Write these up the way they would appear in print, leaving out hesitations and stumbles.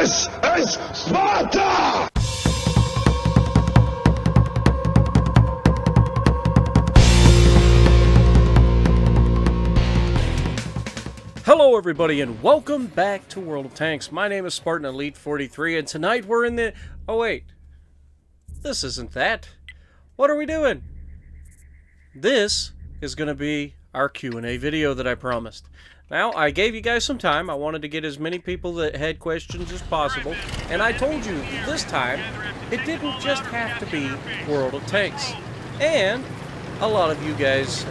This is Sparta! Hello everybody and welcome back to World of Tanks. My name is Spartan Elite 43 and tonight we're in the... Oh wait, this isn't that. What are we doing? This is going to be our Q&A video that I promised. Now, I gave you guys some time. I wanted to get as many people that had questions as possible. And I told you this time, it didn't just have to be World of Tanks. And a lot of you guys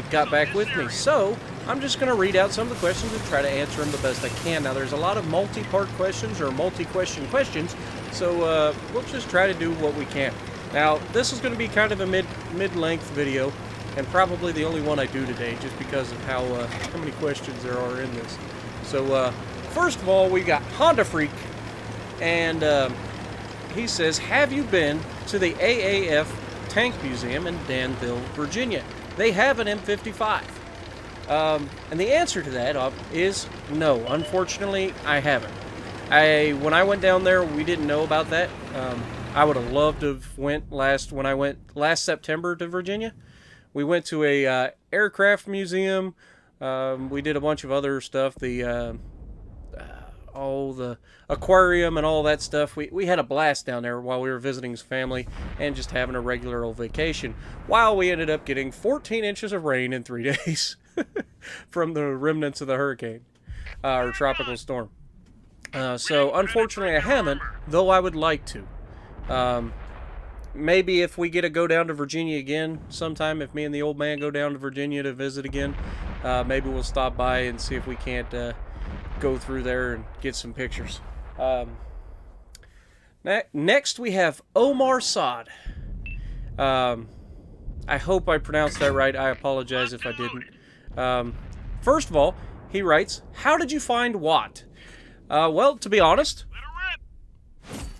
got back with me. So, I'm just going to read out some of the questions and try to answer them the best I can. Now, there's a lot of multi-part questions or multi-question questions. So, we'll just try to do what we can. Now, this is going to be kind of a mid-length video. And probably the only one I do today, just because of how many questions there are in this. So, first of all, we got Honda Freak, and he says, have you been to the AAF Tank Museum in Danville, Virginia? They have an M55. And the answer to that is no. Unfortunately, I haven't. When I went down there, we didn't know about that. I would have loved to have when I went last September to Virginia. We went to a aircraft museum. We did a bunch of other stuff. The aquarium and all that stuff. We had a blast down there while we were visiting his family and just having a regular old vacation. While we ended up getting 14 inches of rain in 3 days from the remnants of the hurricane or tropical storm. So unfortunately, I haven't, though I would like to. Maybe if we get to go down to Virginia again sometime, if me and the old man go down to Virginia to visit again, maybe we'll stop by and see if we can't go through there and get some pictures. Next we have Omar Saad. I hope I pronounced that right. I apologize if I didn't. First of all, he writes, how did you find Watt? Well, to be honest,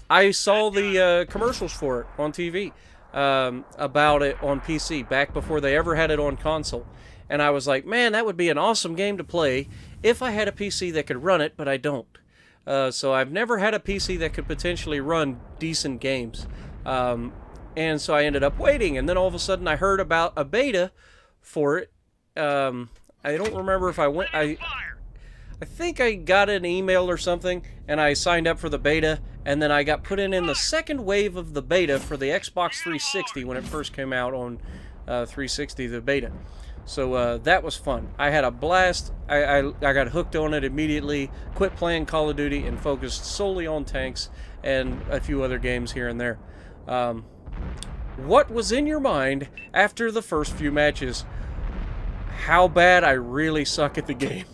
I saw the commercials for it on TV, about it on PC, back before they ever had it on console. And I was like, man, that would be an awesome game to play if I had a PC that could run it, but I don't. So I've never had a PC that could potentially run decent games. And so I ended up waiting, and then all of a sudden I heard about a beta for it. I don't remember if I went... I think I got an email or something, and I signed up for the beta, and then I got put in the second wave of the beta for the Xbox 360 when it first came out on 360, the beta. So that was fun. I had a blast. I got hooked on it immediately, quit playing Call of Duty, and focused solely on tanks and a few other games here and there. What was in your mind after the first few matches? How bad I really suck at the game.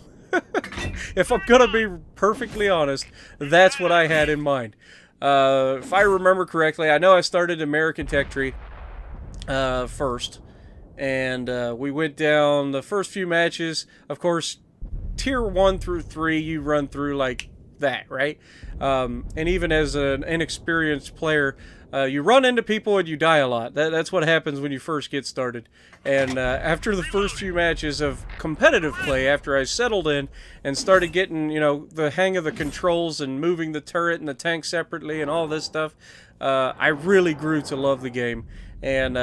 If I'm gonna be perfectly honest, that's what I had in mind. If I remember correctly, I know I started American Tech Tree first, and we went down the first few matches. Of course, tier 1 through 3, you run through like that, right? And even as an inexperienced player, you run into people and you die a lot. That's what happens when you first get started. And after the first few matches of competitive play, after I settled in and started getting, the hang of the controls and moving the turret and the tank separately and all this stuff, I really grew to love the game. And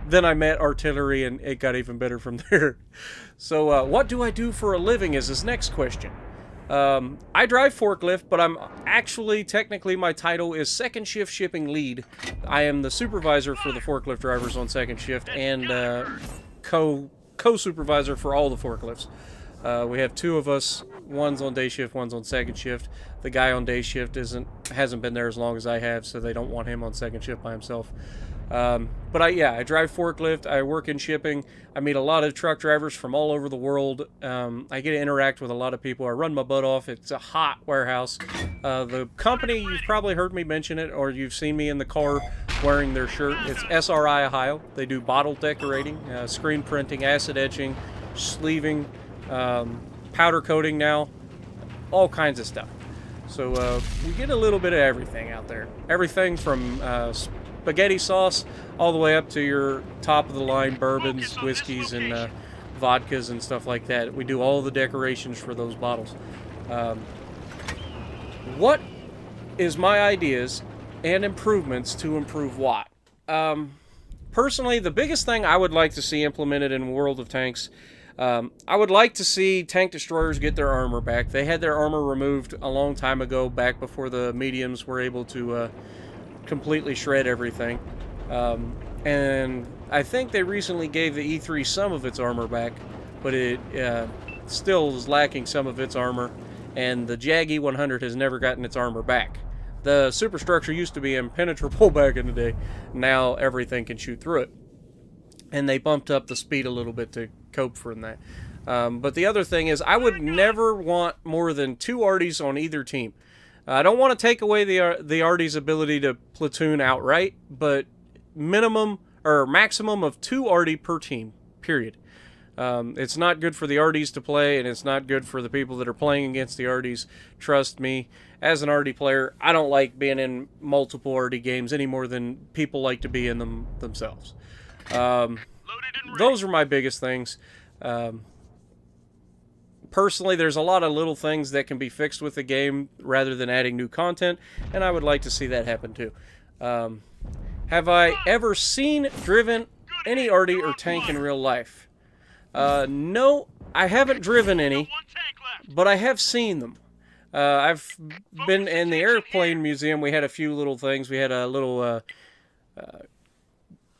then I met artillery, and it got even better from there. So what do I do for a living is his next question. I drive forklift, but I'm actually, technically, my title is second shift shipping lead. I am the supervisor for the forklift drivers on second shift and co-supervisor for all the forklifts. We have 2 of us. One's on day shift, one's on second shift. The guy on day shift hasn't been there as long as I have, so they don't want him on second shift by himself. But I drive forklift, I work in shipping, I meet a lot of truck drivers from all over the world, I get to interact with a lot of people, I run my butt off, it's a hot warehouse. The company, you've probably heard me mention it, or you've seen me in the car wearing their shirt, it's SRI Ohio. They do bottle decorating, screen printing, acid etching, sleeving, powder coating now, all kinds of stuff. So we get a little bit of everything out there. Everything from spaghetti sauce all the way up to your top of the line bourbons, whiskeys, and vodkas and stuff like that. We do all the decorations for those bottles. what is my ideas and improvements to improve what? Personally, the biggest thing I would like to see implemented in World of Tanks, I would like to see tank destroyers get their armor back. They had their armor removed a long time ago, back before the mediums were able to completely shred everything. And I think they recently gave the E3 some of its armor back, but it still is lacking some of its armor, and the Jag E100 has never gotten its armor back. The superstructure used to be impenetrable back in the day. Now everything can shoot through it. And they bumped up the speed a little bit to cope from that. But the other thing is, I would never want more than 2 Arties on either team. I don't want to take away the Artie's ability to platoon outright, but minimum or maximum of 2 Artie per team, period. It's not good for the Arties to play, and it's not good for the people that are playing against the Arties. Trust me, as an Artie player, I don't like being in multiple Artie games any more than people like to be in them themselves. Those are my biggest things. Personally, there's a lot of little things that can be fixed with the game rather than adding new content, and I would like to see that happen too. Have I ever seen, driven any Artie or tank in real life? No, I haven't driven any, but I have seen them. I've been in the airplane museum. We had a few little things. We had a little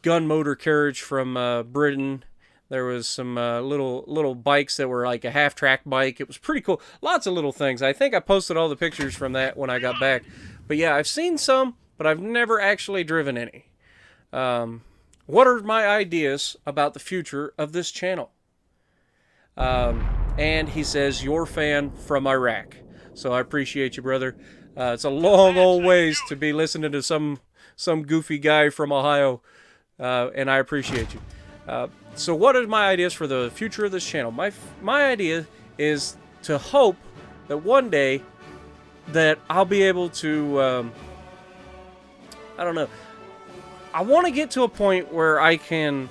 gun motor carriage from Britain. There was some little bikes that were like a half-track bike. It was pretty cool. Lots of little things. I think I posted all the pictures from that when I got back. But yeah, I've seen some, but I've never actually driven any. What are my ideas about the future of this channel? And he says, your fan from Iraq. So I appreciate you, brother. It's a long old ways to be listening to some goofy guy from Ohio, and I appreciate you. So what are my ideas for the future of this channel? My idea is to hope that one day that I'll be able to, I don't know, I want to get to a point where I can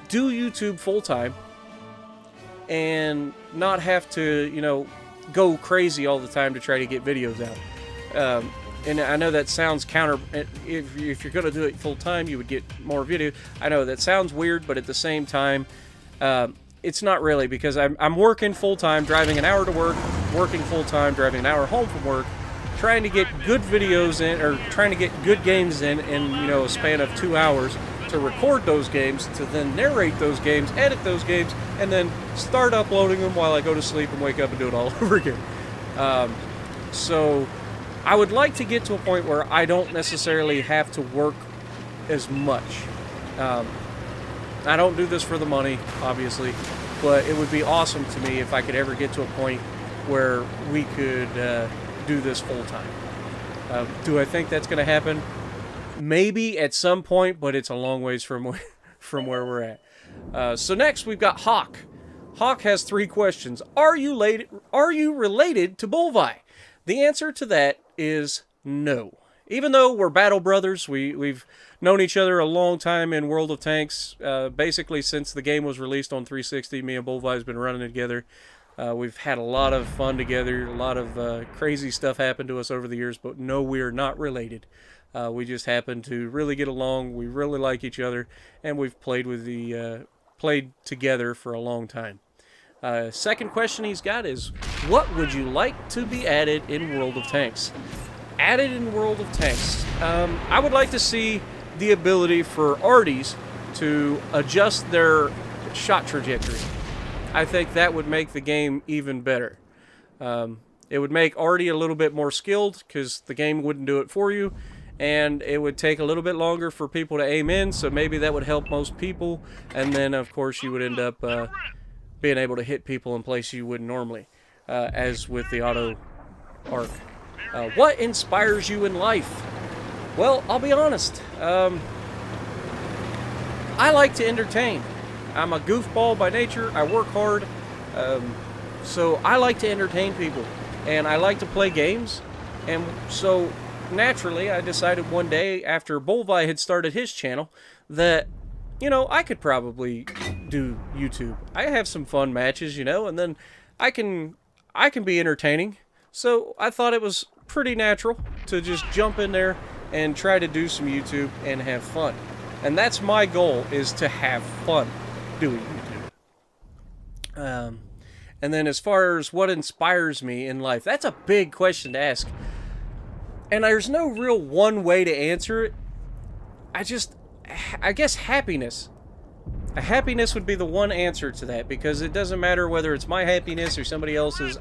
do YouTube full-time and not have to, you know, go crazy all the time to try to get videos out. And I know that sounds counter. If you're going to do it full time, you would get more video. I know that sounds weird, but at the same time, it's not really, because I'm working full time, driving an hour to work, working full time, driving an hour home from work, trying to get good videos in, or trying to get good games in you know, a span of 2 hours, to record those games, to then narrate those games, edit those games, and then start uploading them while I go to sleep and wake up and do it all over again. So I would like to get to a point where I don't necessarily have to work as much. I don't do this for the money, obviously, but it would be awesome to me if I could ever get to a point where we could do this full time. Do I think that's going to happen? Maybe at some point, but it's a long ways from where we're at. So next we've got Hawk. Hawk has 3 questions. Are you related to Bullvi? The answer to that is no. Even though we're battle brothers, we've known each other a long time in World of Tanks. Basically since the game was released on 360, me and Bullvi has been running together. We've had a lot of fun together. A lot of crazy stuff happened to us over the years, but no, we are not related. We just happen to really get along. We really like each other, and we've played together for a long time. Second question he's got is, what would you like to be added in World of Tanks? Added in World of Tanks. I would like to see the ability for Arties to adjust their shot trajectory. I think that would make the game even better. It would make Artie a little bit more skilled, because the game wouldn't do it for you. And it would take a little bit longer for people to aim in, so maybe that would help most people. And then, of course, you would end up being able to hit people in places you wouldn't normally, as with the auto arc. What inspires you in life? Well, I'll be honest. I like to entertain. I'm a goofball by nature. I work hard. So I like to entertain people. And I like to play games. And so naturally, I decided one day after Bullvi had started his channel that, you know, I could probably do YouTube. I have some fun matches, you know, and then I can be entertaining. So I thought it was pretty natural to just jump in there and try to do some YouTube and have fun. And that's my goal, is to have fun doing YouTube. And then as far as what inspires me in life, that's a big question to ask. And there's no real one way to answer it. I guess happiness. Happiness would be the one answer to that, because it doesn't matter whether it's my happiness or somebody else's.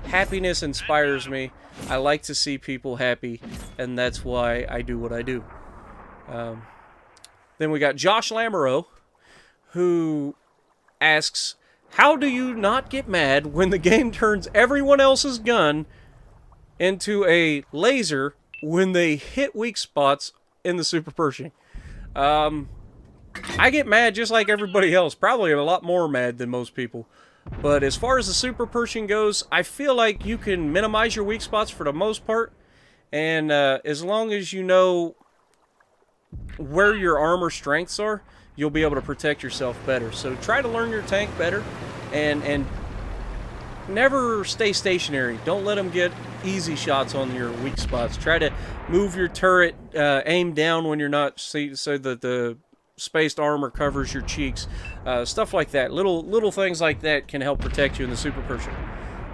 Happiness inspires me. I like to see people happy, and that's why I do what I do. Then we got Josh Lamoureux, who asks, how do you not get mad when the game turns everyone else's gun into a laser when they hit weak spots in the Super Pershing? I get mad just like everybody else, probably a lot more mad than most people. But as far as the Super Pershing goes, I feel like you can minimize your weak spots for the most part. And as long as you know where your armor strengths are, you'll be able to protect yourself better. So try to learn your tank better, and never stay stationary. Don't let them get easy shots on your weak spots. Try to move your turret, aim down when you're not, so that the spaced armor covers your cheeks. Stuff like that. Little things like that can help protect you in the Super Pershing.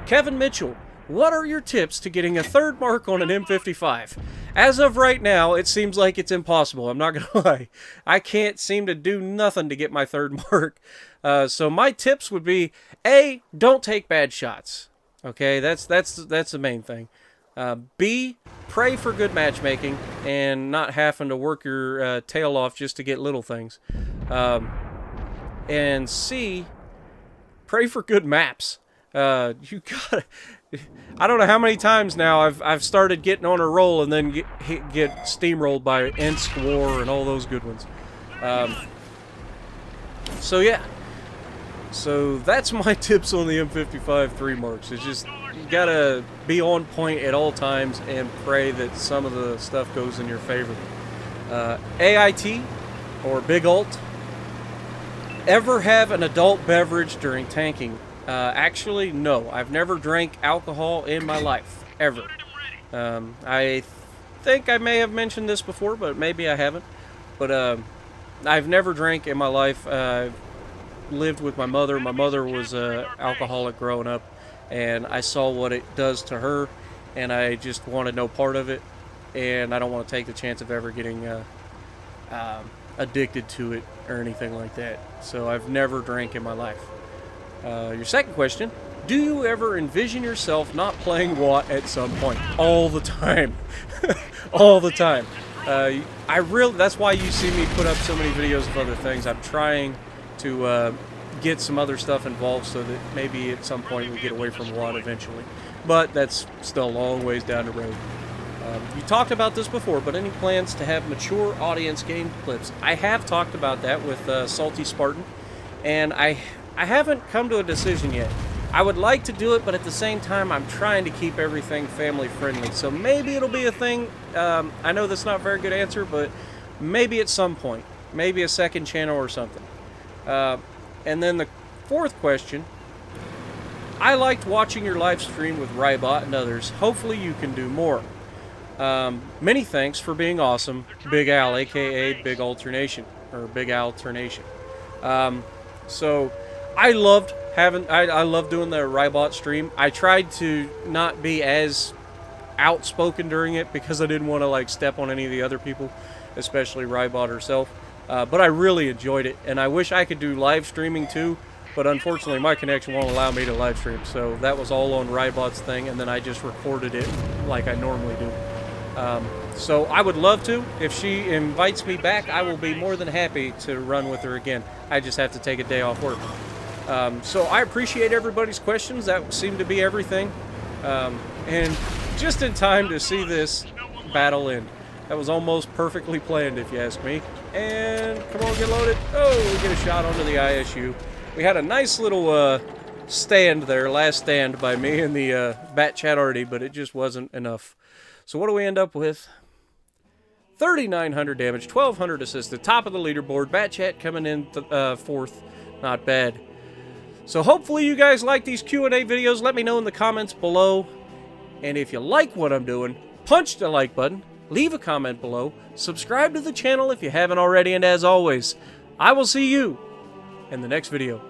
Kevin Mitchell, what are your tips to getting a third mark on an M55? As of right now, it seems like it's impossible. I'm not going to lie. I can't seem to do nothing to get my third mark. So my tips would be, A, don't take bad shots. Okay, that's the main thing. B, pray for good matchmaking and not having to work your tail off just to get little things. And C, pray for good maps. You gotta... I don't know how many times now I've started getting on a roll and then get steamrolled by Ensk War and all those good ones. So yeah. So that's my tips on the M55 3 marks. It's just, you gotta be on point at all times and pray that some of the stuff goes in your favor. AIT, or Big Alt. Ever have an adult beverage during tanking? Actually, no. I've never drank alcohol in my life, ever. I think I may have mentioned this before, but maybe I haven't. But I've never drank in my life. I've lived with my mother. My mother was an alcoholic growing up, and I saw what it does to her, and I just wanted no part of it, and I don't want to take the chance of ever getting addicted to it or anything like that. So I've never drank in my life. Your second question, do you ever envision yourself not playing WOT at some point? All the time. All the time. That's why you see me put up so many videos of other things. I'm trying to get some other stuff involved so that maybe at some point we get away from WOT eventually. But that's still a long ways down the road. You talked about this before, but any plans to have mature audience game clips? I have talked about that with Salty Spartan, and I haven't come to a decision yet. I would like to do it, but at the same time, I'm trying to keep everything family friendly. So maybe it'll be a thing. I know that's not a very good answer, but maybe at some point. Maybe a second channel or something. And then the fourth question. I liked watching your live stream with Rybot and others. Hopefully you can do more. Many thanks for being awesome, Big Al, aka Big Alternation, or Big Alternation. So I loved I love doing the Rybot stream. I tried to not be as outspoken during it because I didn't want to like step on any of the other people, especially Rybot herself. But I really enjoyed it, and I wish I could do live streaming too, but unfortunately my connection won't allow me to live stream. So that was all on Rybot's thing, and then I just recorded it like I normally do. So I would love to. If she invites me back, I will be more than happy to run with her again. I just have to take a day off work. So I appreciate everybody's questions. That seemed to be everything. And just in time to see this battle end. That was almost perfectly planned, if you ask me. And come on, get loaded. Oh, we get a shot onto the ISU. We had a nice little stand there, last stand by me in the bat chat already, but it just wasn't enough. So what do we end up with? 3,900 damage, 1,200 assisted, top of the leaderboard. Bat chat coming in fourth. Not bad. So hopefully you guys like these Q&A videos. Let me know in the comments below. And if you like what I'm doing, punch the like button, leave a comment below, subscribe to the channel if you haven't already, and as always, I will see you in the next video.